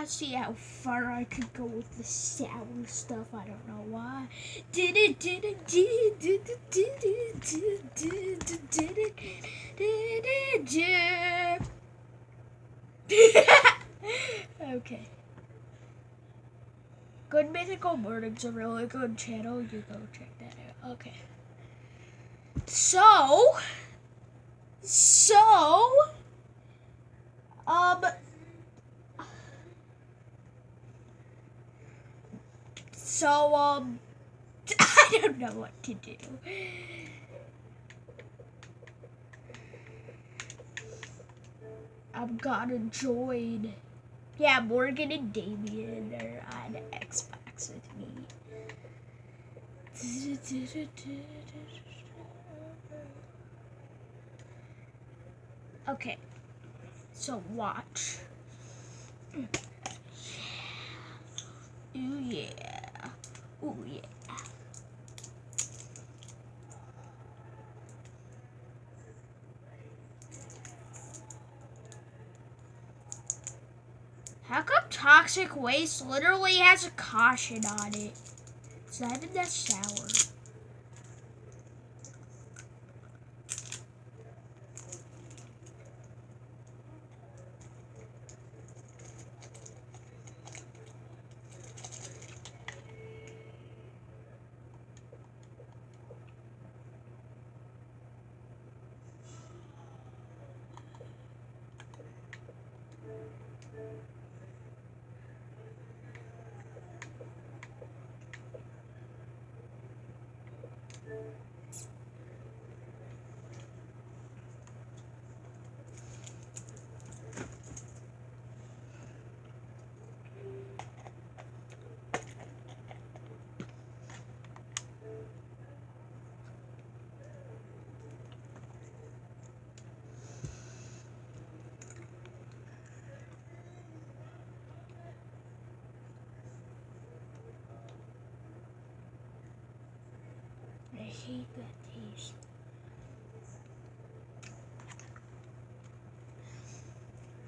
see how far I could go with the sound stuff. I don't know why. Okay. Good Mythical Morning's a really good channel. You go check that out. Okay. So, I don't know what to do. I'm gonna join. Yeah, Morgan and Damien are on Xbox with me. Okay, so watch. Ooh yeah. Ooh yeah. How come toxic waste literally has a caution on it? It's not even that sour. I hate that taste.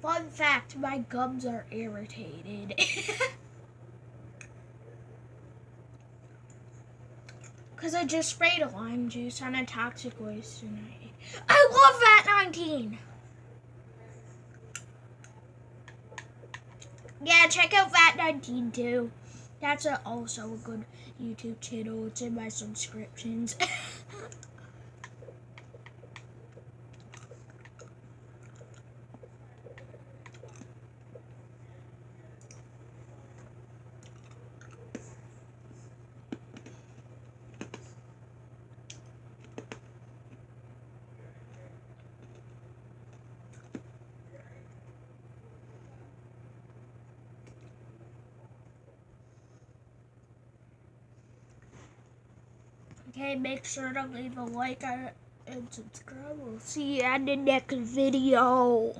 Fun fact, my gums are irritated. Because I just sprayed a lime juice on a toxic waste tonight. I love VAT19! Yeah, check out VAT19 too. That's also a good YouTube channel. It's in my subscriptions. Okay, make sure to leave a like and subscribe. We'll see you in the next video.